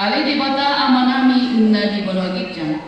Ali di bata amanami inna di balagitjan.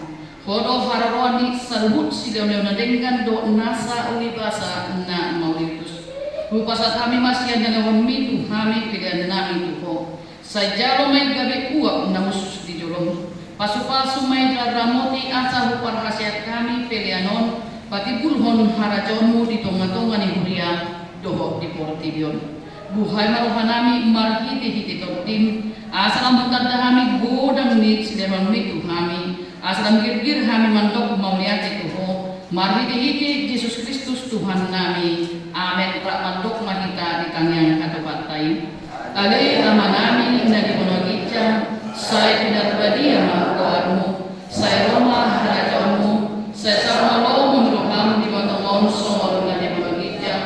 Hodo hararwani salbut sileona dengan do nasa ulibasa na maulitus. Rupasa kami masih ada lawan mitu kami pilihan nami tuho. Sajalo may gabi uap na usus di jolong. Pasu-pasu may ramoti asa hupar hasiat kami pilihanon. Pati bulhon harajonmu di tonga-tonga ni huria doho di portibion. Buhay maruhanami marhiti-hiti tortim. Asalam butardahami godang ni sileman mitu kami. Asalam gir-gir kami mantok mauliati tuho. Marhiti-hiti Yesus Kristus Tuhan nami. Amin. Prak mantok mahita di tangyang katapatai. Ale amanami na di monogitya. Saya tidak badia makuarmu. Saya Roma harajonmu. Saya sama lo menurut kamu di mata soal na di monogitya.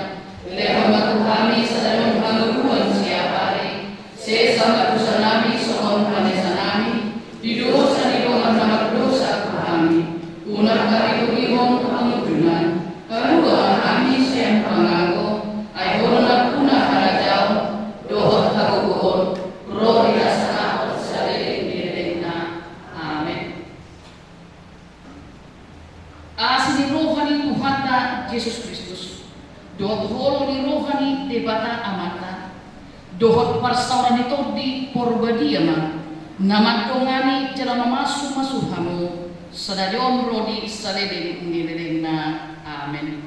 Leha matu kami sadar menghaluan siapa hari. Saya sama kusanami soal panesanami. Di dosa di doa nama dosa kami. Unar kari kuihong pengujunan. Kedua kami siang pangago. Ayolah punah harajau. Doa haguhon. Roh yasa salih direna. Amin. Asli rohani Tuhanta Yesus Kristus. Doa holo ni rohani debata amata. Doa parsauran itu di porbadiama. Nama dongani jalan masuk hamu. Sadarion rodi salih direna. Amin.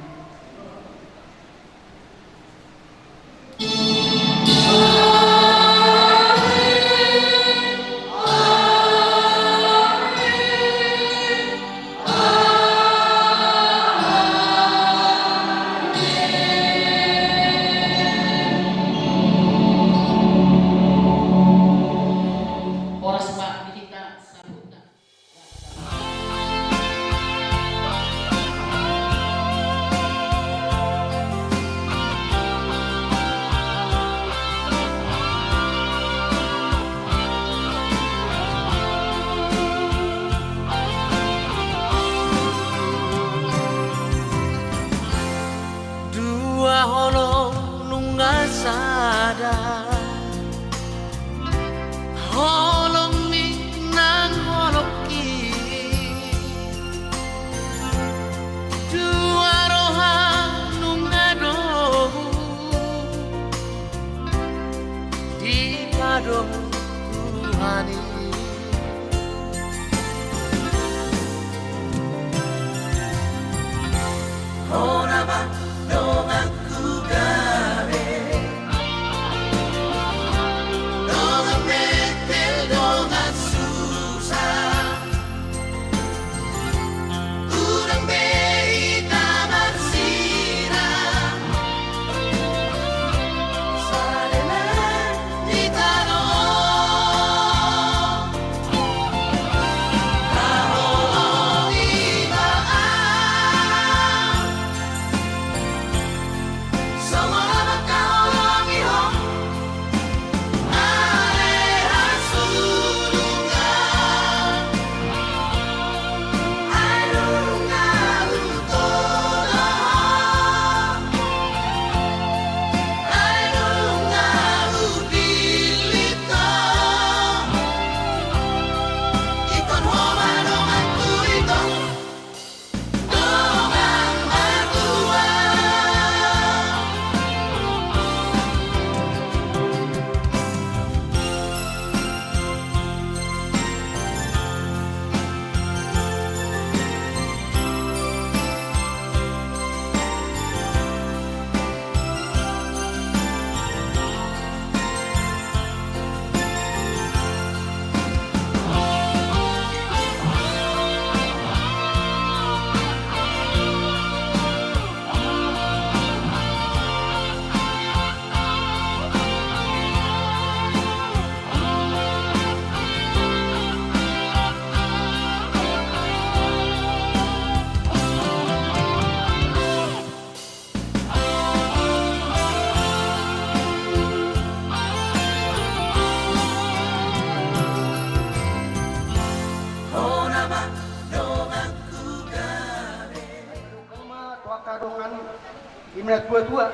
Imret tua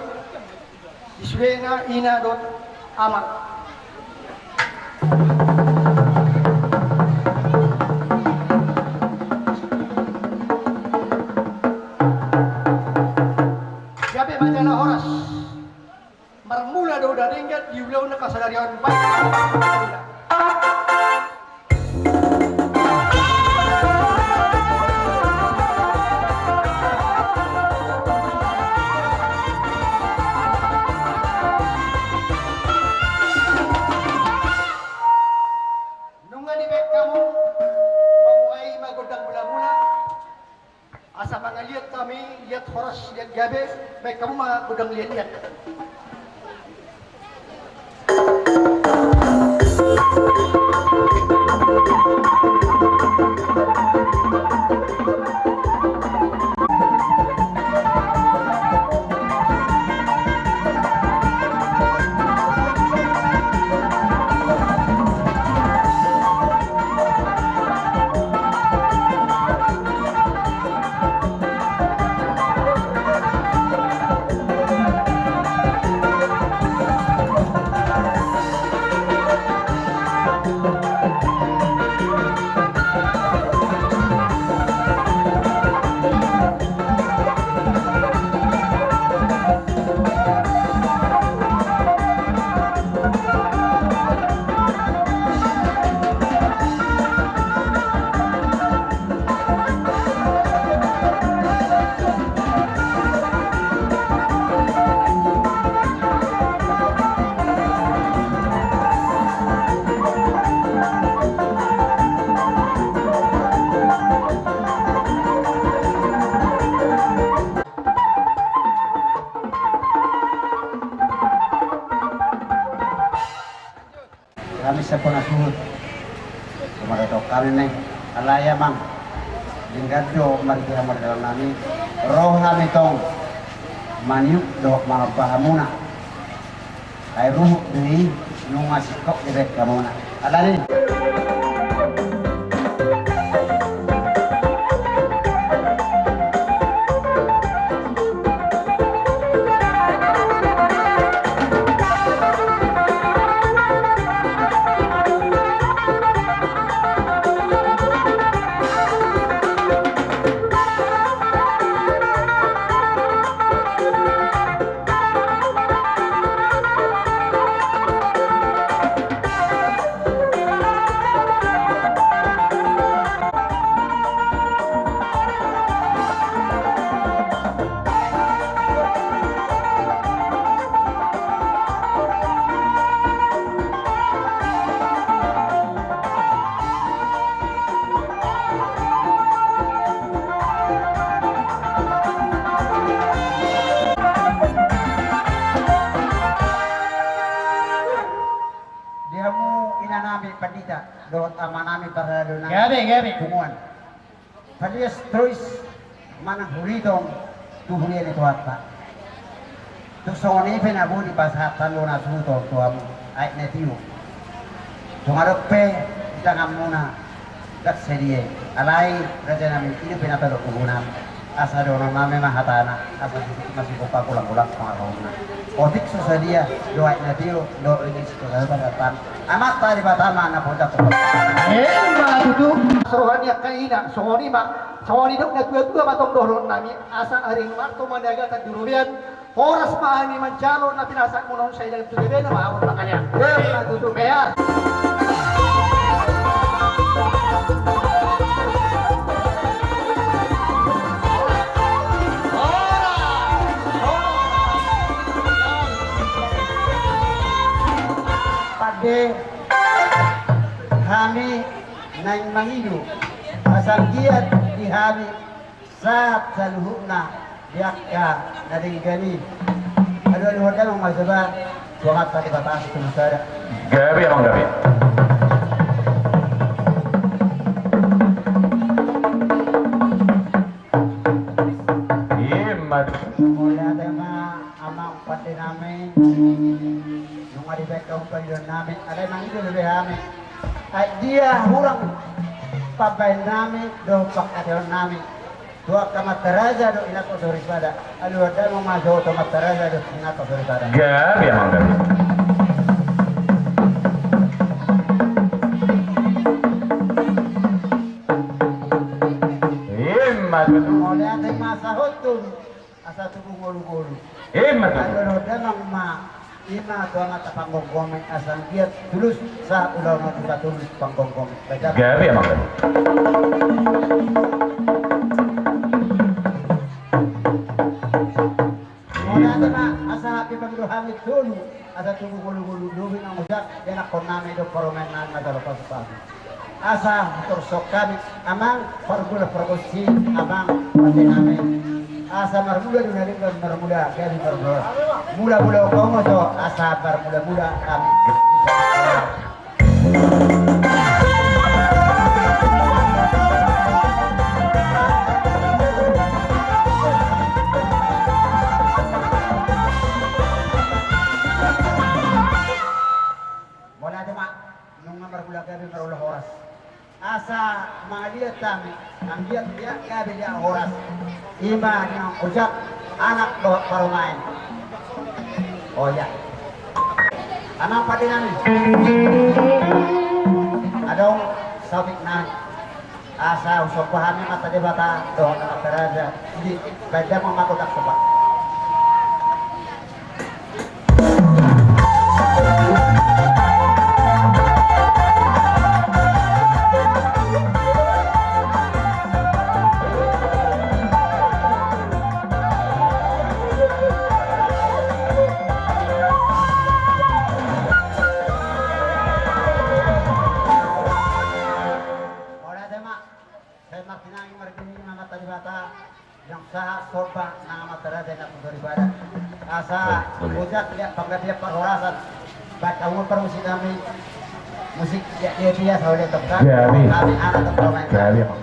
Iswena ina dot amat parion baik. Nungan ni baik kamu mamuay magudang mula-mula asa mga liat kami, liat horas, liat gabi, baik kamu magudang liat-liat. Kami sa punasuhod. Kumaratok kami na alaya mang. Linggadyo, marikira marikira namin. Roha nitong maniuk do mga pahamuna. Ay ruhuk ni nung masikok direct ka muna. Alarin. Pandita, doon ama namin para doon Gabi. Kumuan. Palias terus manang hulitong tuhuli ni tuwata. Tusong ni penabuni pasatan lo na suto tuamu ay netiyo. Tungarok pe jangan muna dak serie alai raja namin ini penatalo kubunan asa doon namin mahatana asa masih buka kulang-kulang pangakauna. Otik susadia doa netiyo do ini sekolah pasatan. Amat tadi batama na punta ko. Matutu sohani kaina sohani dok na tua matong doron nami asa aring marto mandaga ta durubian horas maani mancalo na pinasak mo non sa ilang tulibe na maawon na kanya. Matutu kaya. Kami nang mangidu asal giat di hari saat saluhuna yakka dari gani aduh hotel mau masaba suagat tadi batas tulusara gabi emang gabi imat mulai ada amang pati namin nung ada background payudon namin ada mangidu lebih kami ay dia hurang pabay namin do pakadon namin dua kamataraja do inato daripada alu ada mau masuk to mataraja do inato daripada gabi emang gabi imat mulai ada masa hotun asa tubuh golu-golu imat alu ada ma Ima tua mata panggonggong asang giat tulus sa ulaw na kita tulus panggonggong. Gabi emang gabi. Muna na asa pipagduhamit dulu asa tunggu gulu-gulu dubin ang udak yan ako namin do paromen na nagalapas pa. Asa tursok kami amang pargula pargosi amang pati namin. Asa marmula dunalim dan marmula kaya marmula. Mula-mula kongo to asa marmula-mula kami. Wala di mak nung marmula kami marmula oras. Asa mga liat kami ang liat kami dia oras. Ima yang ujak anak do parumain. Oh ya. Anak padi namin. Adong sabik na. Asa usok pahami mata di bata do anak teraja. Jadi belajar memakotak sebab. Asa ujak lihat panggadia perhorasan baca umur permusik kami musik dia oleh tekan Gabi. kami anak terpemain Gabi emang.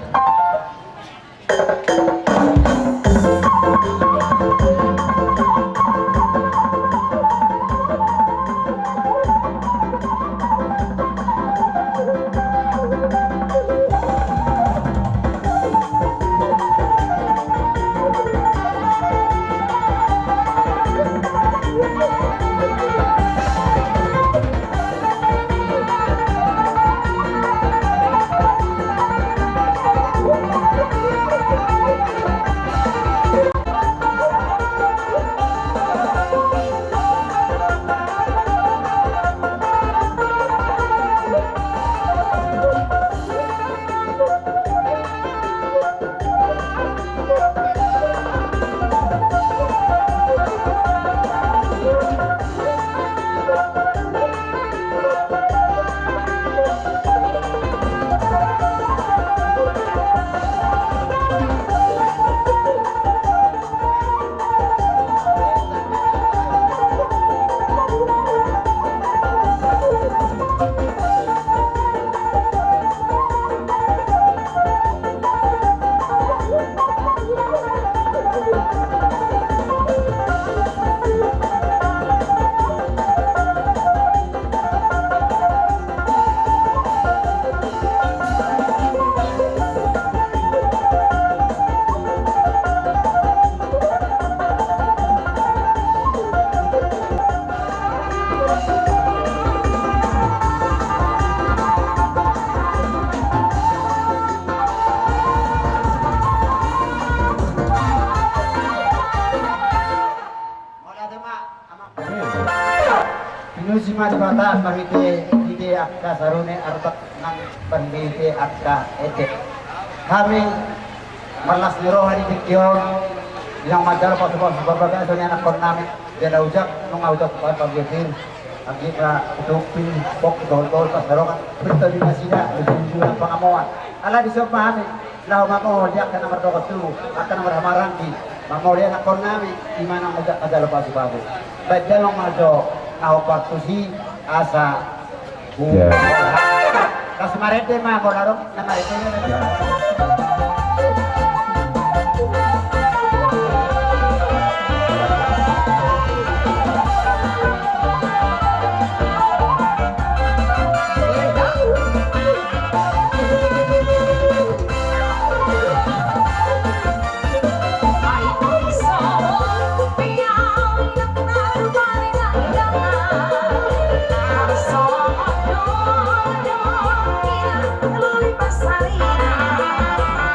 Pinusima di bata marite ide akka sarune arbak nang pandite akka ete. Kami malas niro hari dikyon yang majar pas berbagai soalnya anak kon namin dia ujak nung ujak pa pagyatin ang kita utupin pok dol pas narokan berita di nasida jual pangamuan ala di sob pahami lau mako dia akan nomor 2 akan nomor hamarangki mamo dia anak kon namin di mana ujak ada lepas babu baik dalong majo au patusi asa Ya. Kasmarete mah bolarong namarete Pasarina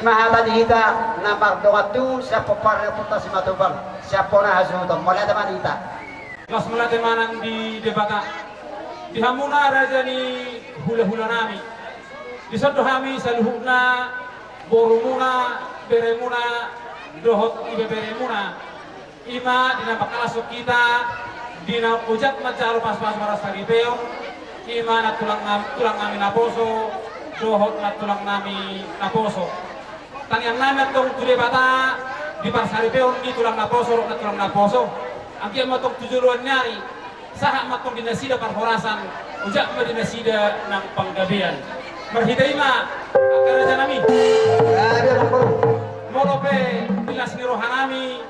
Imahatan hita na magdokatu sa paparang punta si Matubang. Siya po na hasuton. Mula naman hita. Las melate manang di debata. Di hamuna raja ni hula-hula nami. Di satu hami saluhuna borumuna beremuna dohot ibe beremuna. Ima dina bakalasok kita dina ujat macaro pas-pas maras tagipeo. Ima na tulang nami naposo dohot na tulang nami naposo. Tangyang namin itong tulibata di pasaripeon di tulang naposo rok na tulang naposo. Ang kiyang matong tujuruan nyari sa atong dinasida parhorasan ujak ma dinasida ng panggabian. Marhitaima akaraja nami. Morope bilas ni rohanami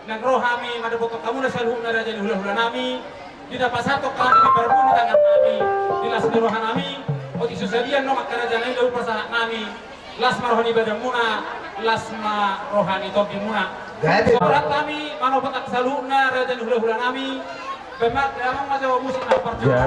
nang rohami madaboto kamu na salhum na raja ni hula-hula nami. Tidak pasato kami di perbuni tangan nami bilas ni rohanami. O isusadian no akaraja nami daul pasahat nami. Lasma rohani badamuna, lasma rohani togimuna. Berat kami manobat ak salhumna raja ni hula-hula nami. Bemat emang majawa musik na percaya.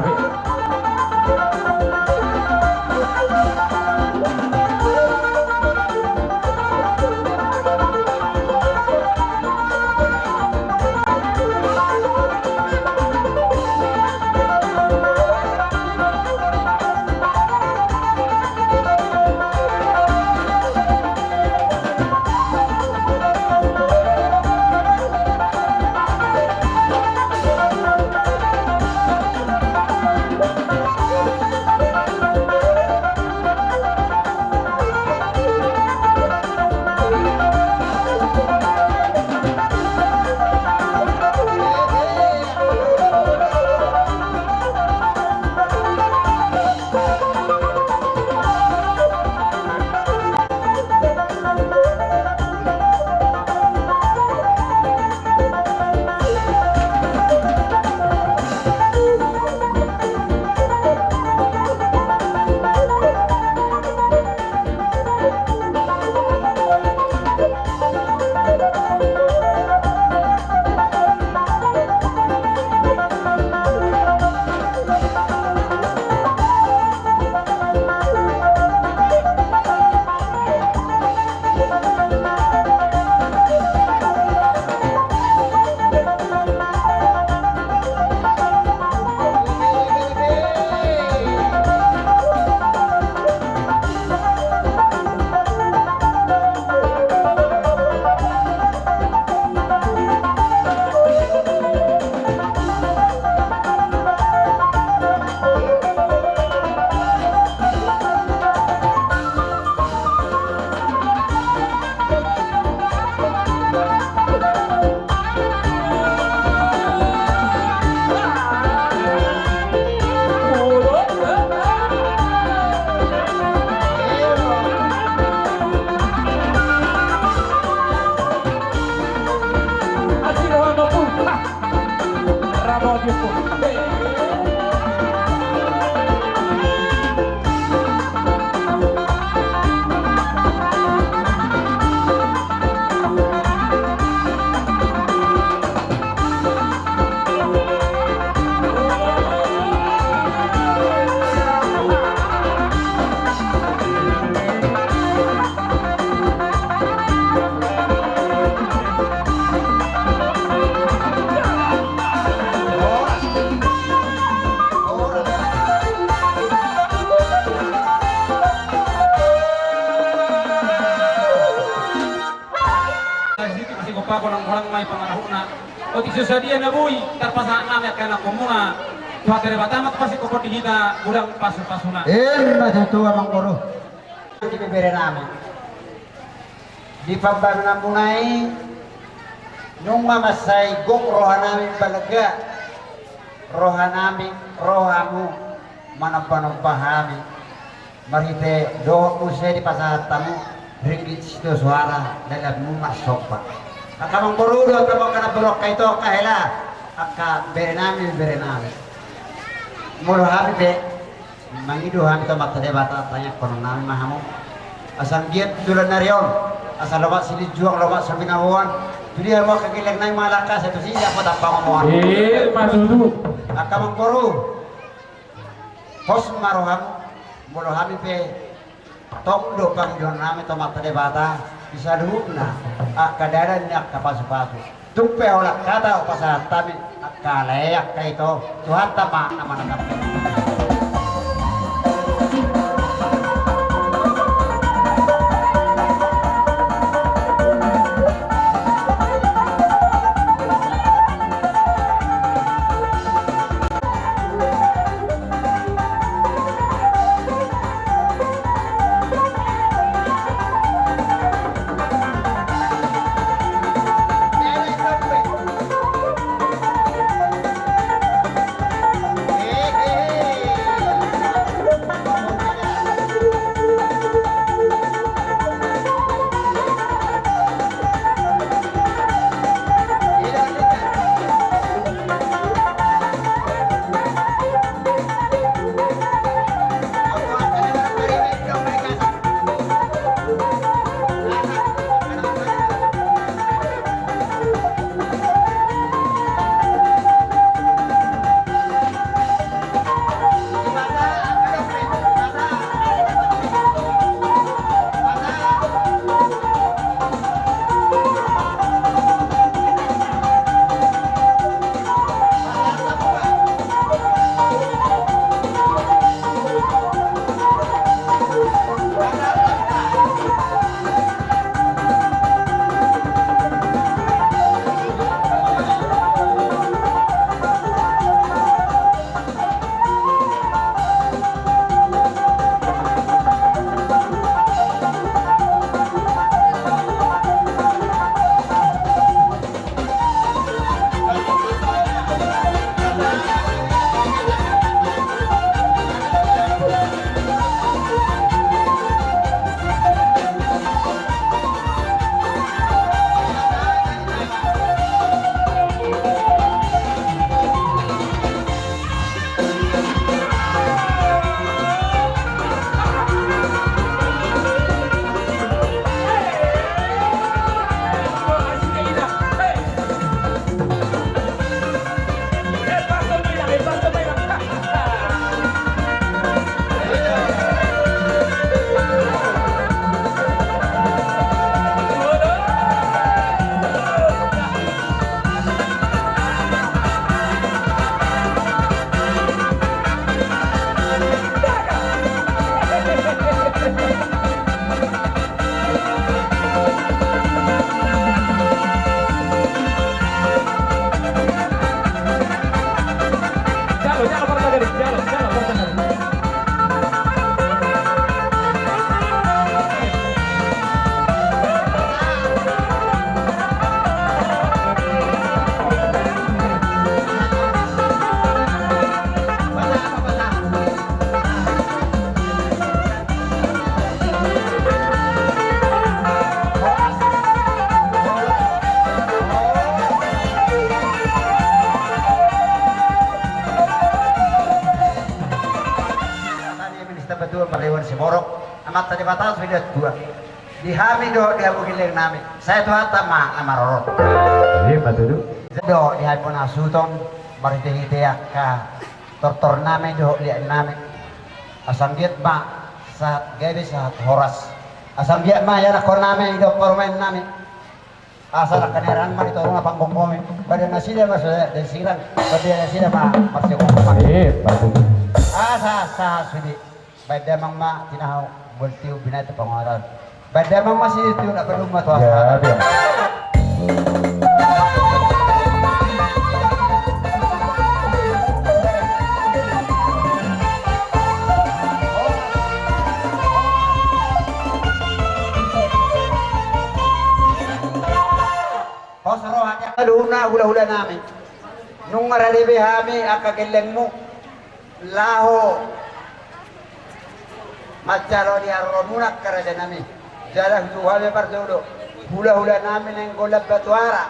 Pako ng walang may pangarahuna. O isusadia na buhay, tarpasa namin at kailang kumuna. Tuhatere batamat pasi ko kita gudang pasu-pasuna. Matutua mang guru. Di bibere namin. Di pagbago ng bunay, nung mamasay, gong roha namin balaga. Roha namin, roha mo, manampanumpahami. Marite, doon mo siya di pasahatamu, ringgit sito suara, dalag mo masok pa. Akamang burudo at kamang kanaburok kay to kahila akka bere namin. Muro habi be mangido habi to matade bata tanya kono namin mahamo asang giat dulan na riyon asa lawat sili juang lawat sa binawan jadi mo kagilag na yung mga lakas ito siya ko tapang mo Masudu. akamang buru pos maroham muro habi be tokdo pang doon namin to matade bata bisa na akadaran niya kapasu-pasu tumpe olak kata pasat tabi akalayak kay to Tuhan tama naman ang dulu pariwan si Borok amat tadi batas video dua di hami do dia bugiling nami saya tuh hatta ma amarorot Iya betul. do di hami pun asuton baritehi teak ka tortor nami do liat nami asam diet ma saat gabe saat horas asam diet ma ya nakor nami do permain nami asal kaneran ma itu rumah panggung kami pada nasida mas dan sirang pada nasida ma masih kong Iya betul. asa sudi pada mang ma tinahau bertiu binat pengaran pada mang masih itu nak berumah tuh Ya, dia. Hosrohannya kaduna hula-hula namin nung maralibi hami akagelengmu laho macalo di arromunak karada nami jalan duhale parjodo hula-hula nami neng golab batuara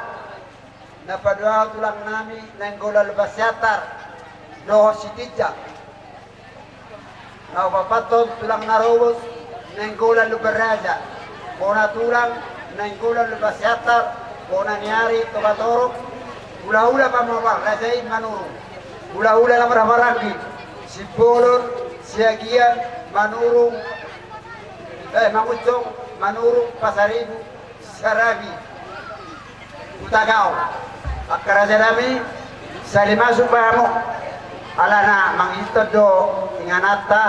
na padua tulang nami neng golab basyatar loho sitija na papaton tulang narobos neng golab luberaja kona tulang neng golab basyatar kona niari tobatorok hula-hula pamawar rajain manuru hula-hula lamaramaragi si bolon siagian manurung mangucong manurung pasaribu saragi utagao akaraja nami salimasuk bahamu alana mangito do inganata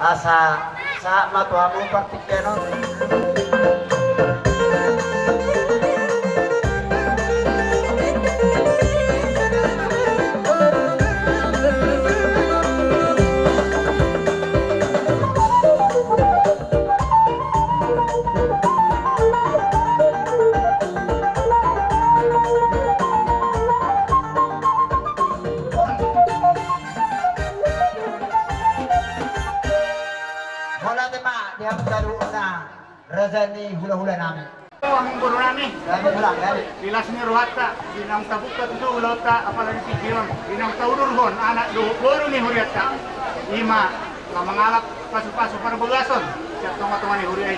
asa sa matuamu partikenon Razani hula-hula namin. Ang guru namin. Kami ulang kali. Bilas ni Ruhata, binang tabukat itu ulota, apalagi pikiran, binang taururhon, anak guru ni Huriata. Lima, mangalap pasu-pasu para bagason, siap tong-tong ni Huriai.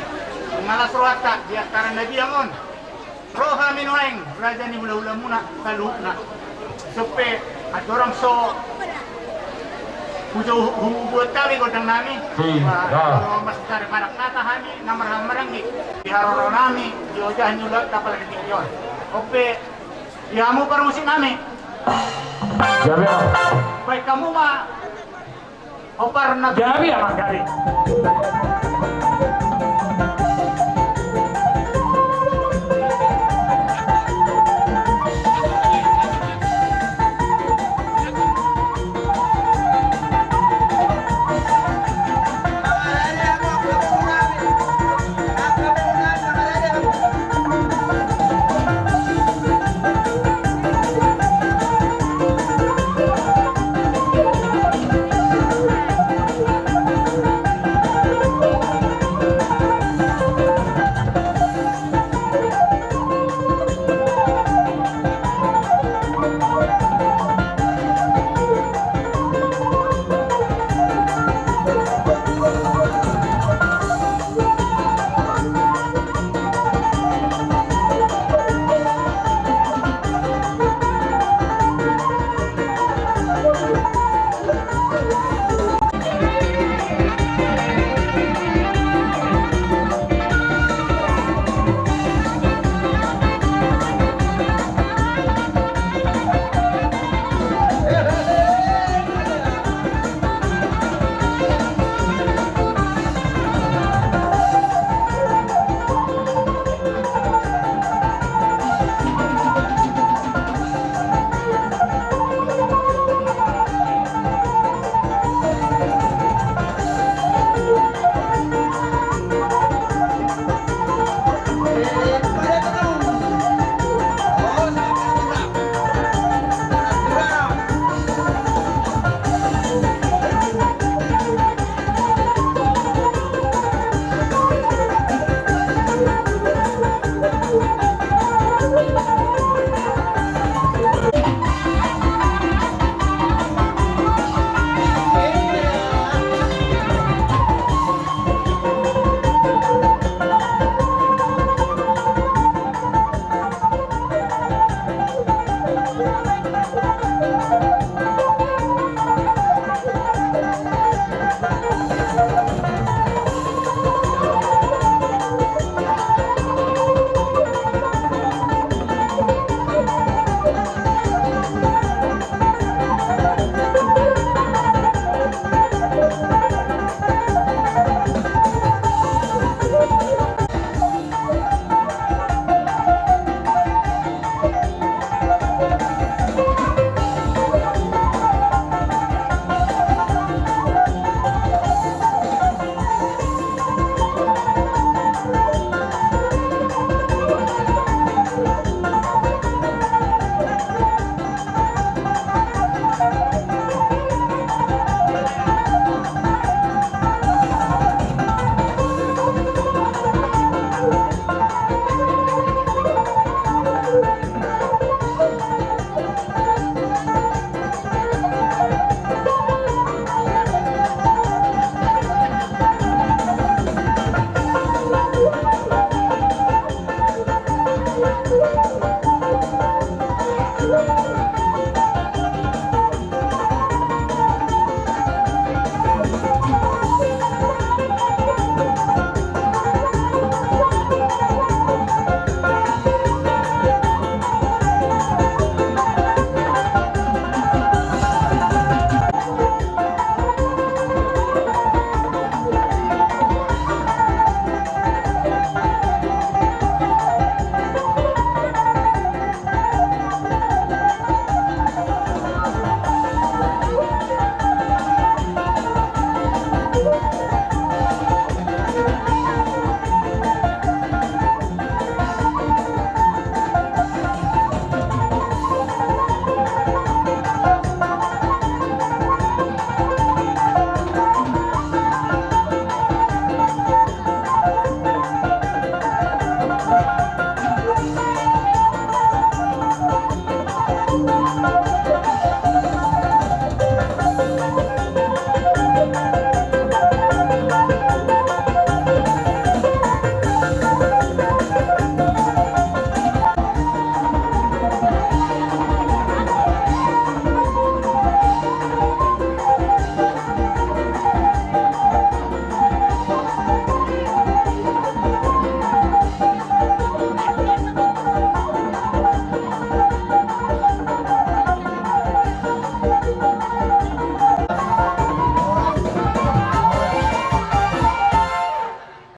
Mengalas Ruhata, di antara Nabi Amon. Roha minuaing, raja ni hula-hula muna, kaluhna. Sepe, at orang so, pujo buat kami godang nami, kalau masih cari parak nata kami, namar-namaranggi, di haroro nami, di ojah nyulot kapal ketinggian. Oke, diamu permusik nami. Jabi ya. Baik kamu mah, opar nak. Jabi ya Magari.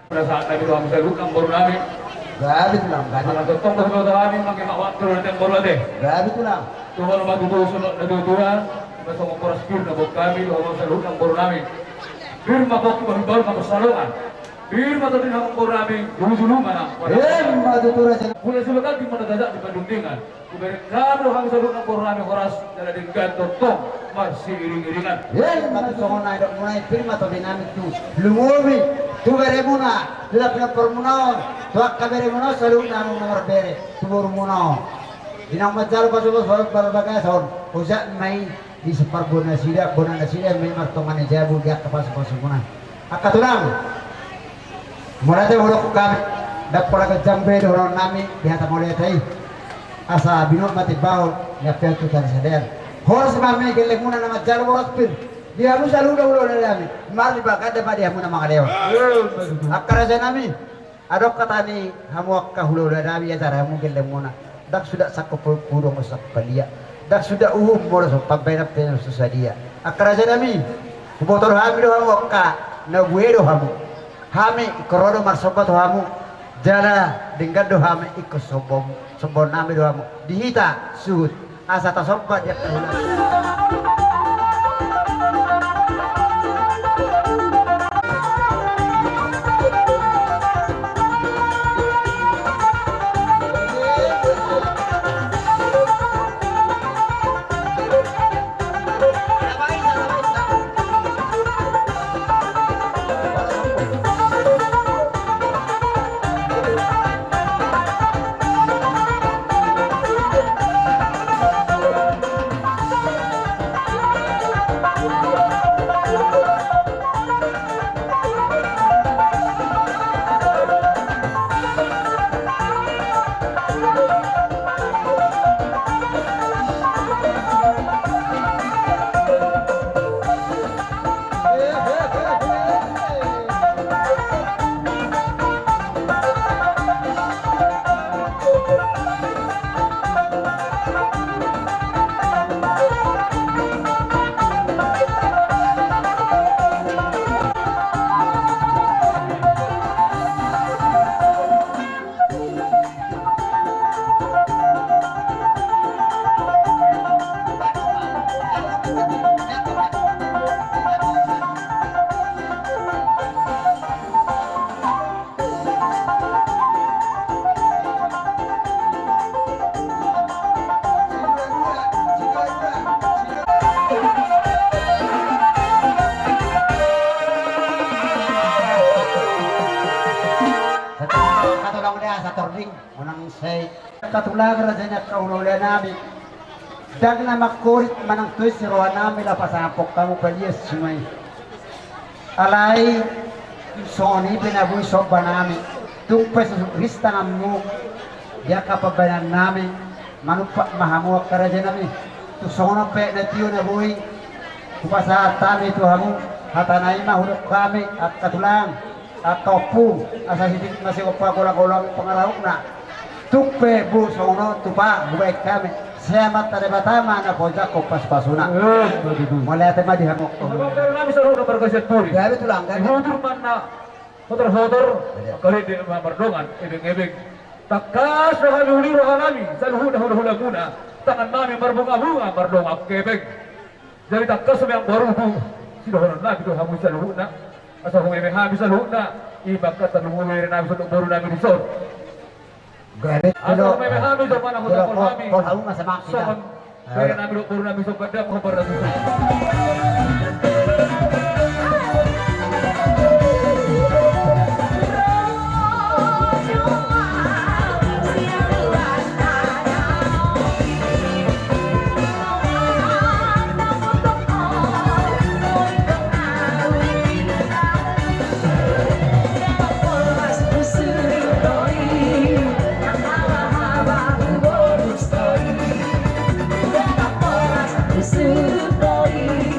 Pada saat kami doang seluk ang baru namin. Grabe ito lang. Mga totong na sa kami makikawat ko rin ang baru natin. Grabe ito lang. Tuhan matutusun na duduhan. Basta mo poras pir na bot kami doang seluk ang baru namin. Bir mabok baru makasalungan. Bir matutin ang baru namin. Dulu-duluman ang Matutura siya. Bulan sebekan di mana dajak di Bandungan. Kuberkam lo hang seluk ang baru namin oras dala dengan totong masih iring-iringan. Matusongon na ito muna firma to dinamit tu. Lumumi. Tu bere muna. Lap na permunaon. Tuak ka bere muna saluk na ang nomor bere. Tubur muna. Dinang majal pa sa surat berbagason. Usak may di separbona sida may martongan jabu dia kapas-pas muna. Akatulang. Mula tayo hulok kami. Dapura ka jambe doon namin. Dihata mo tayo. Asa binot matibaw. Ngapel tu tadi sadar. Horas mami gelek muna na majal waras pin. Dia harus selalu ulo na namin. Mali ba kada ba dia muna mga lewa. Akara sa namin. Adok kata ni hamuak ka hulo na namin ya cara mo gelek muna. Dak sudah sakop purong masak palia. Dak sudah mo sa pagbayad sa dia. Akara sa namin. Kubotor hami do hamuak ka na buero hamu. Hami korodo marsobat hamu. Jala dengan do hami ikut sobom nami do hamu. Dihita suhut. Asa tasompat ya kahula. Unang say katulang rasanya kaulola namin dag na makurit manang tuis si rohan namin lapasapok kamu palias sumay alay soni pinabuy soba namin tungpay sa Krista nga mo dia kapabayan namin manupa mahamuak karaja namin tusono pe na tiyo na buhay kupasa tami tu hamu hatanay mahulok kami at katulang at kaupu asa hidik masih kopa-kola-kola pangarahok na tupe bu sono tupa bubaik kami selamat taribatama na koja kopas-pasuna mulai tema dihamok Kalau kami selalu dapat berkasih puri. gabi tulang gabi Hudur mana? Hotor-hotor kali di mardongan ebeng-ebeng. Takas rohani huli rohanami salhuna hula guna tangan nami marbunga-bunga mardonga kebeng. Jadi takas yang baru sidohonan na gitu hamu salhuna asal kung ebeng habi salhuna ibakat tanumuwirin namin sa baru namin isod. gabi Asal kung ebeng habi sa panang tulo hutang kami. kol hamu masama So, kita kaya namin baru namin sa kadang kabar na susunod. Super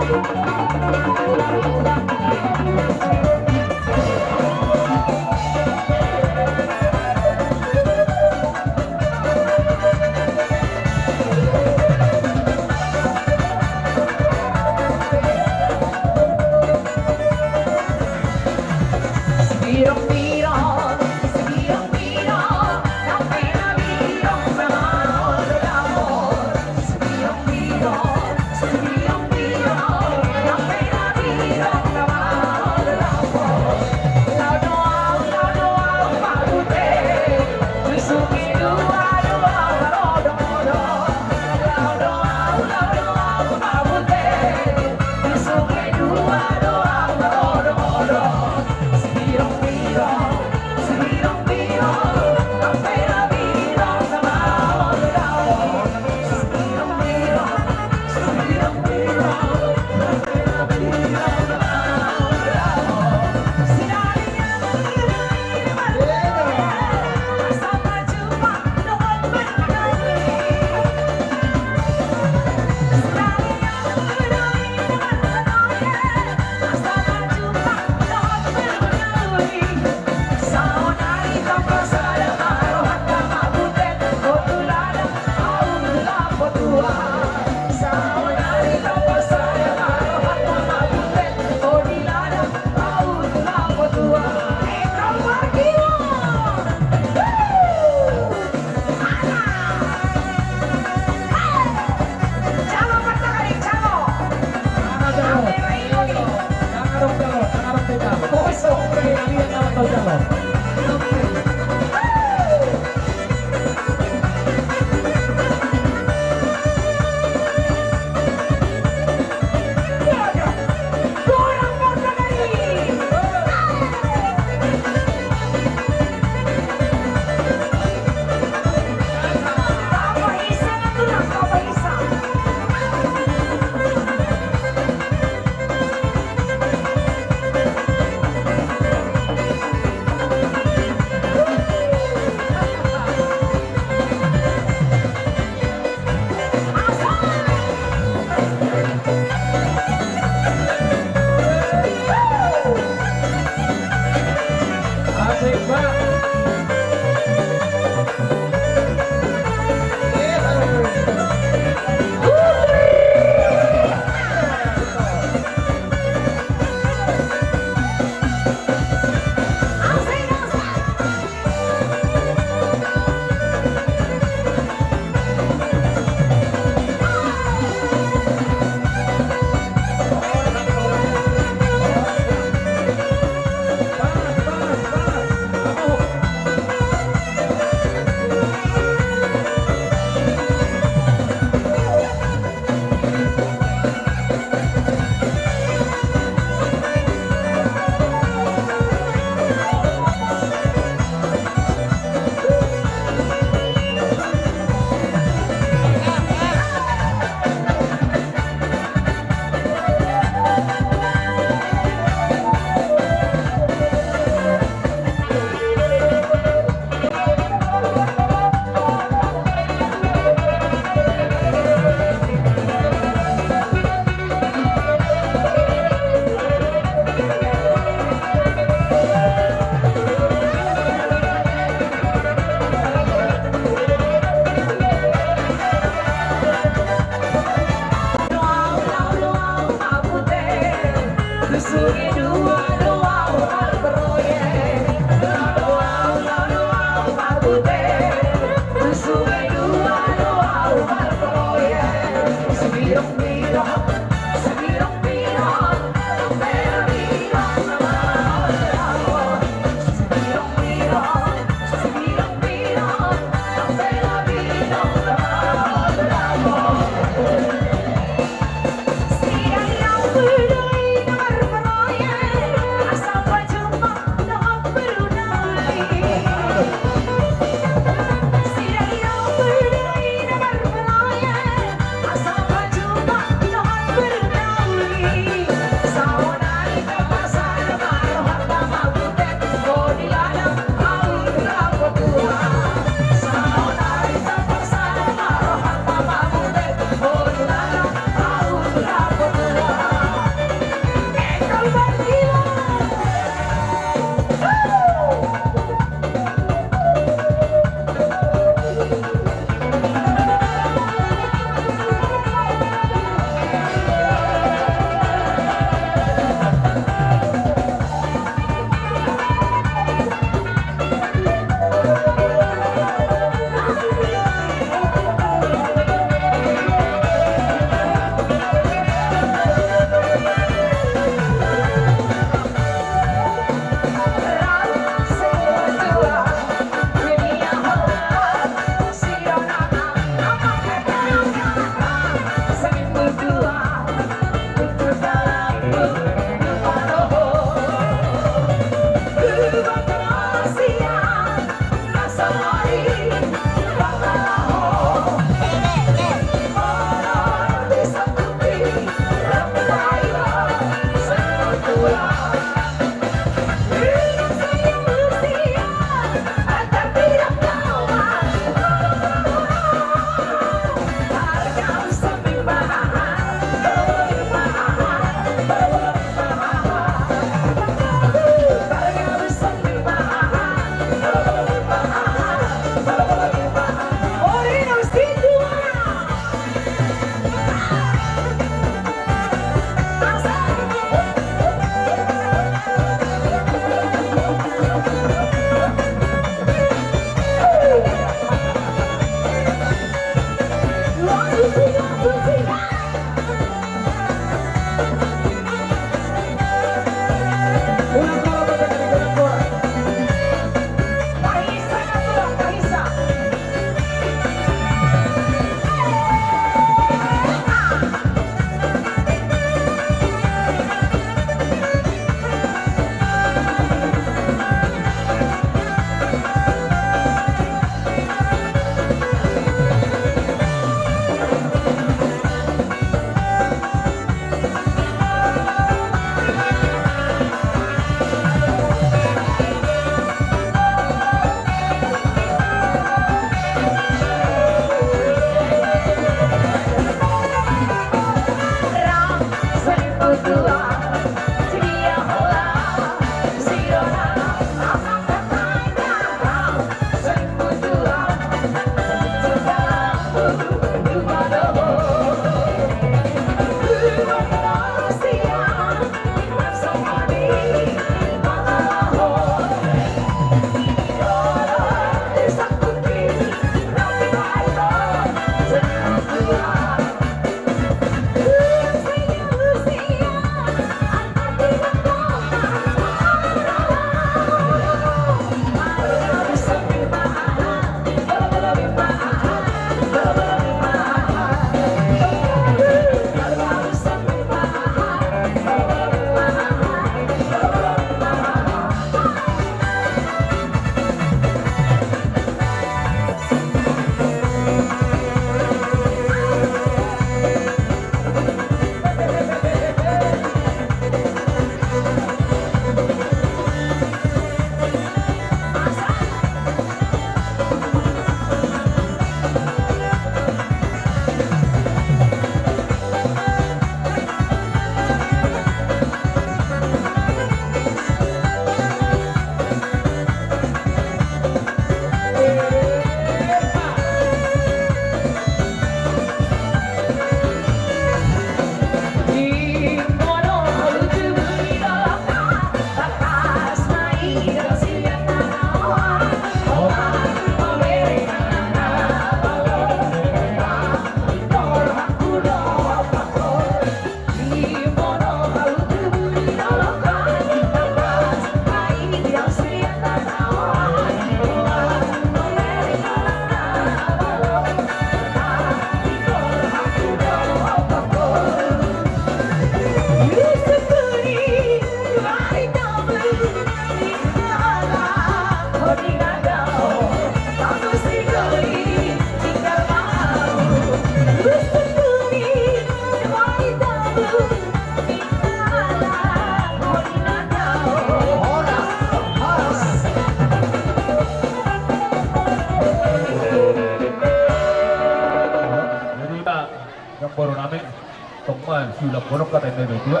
siulap bonok ka tayo may dua.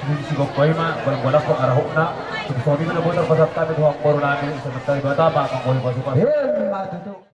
Hindi sigok ko ma, walang ko arahok na. So, na butar pasat kami duhang poro namin sa nagtali bata, bakang ko yung pasukan. Him matutu.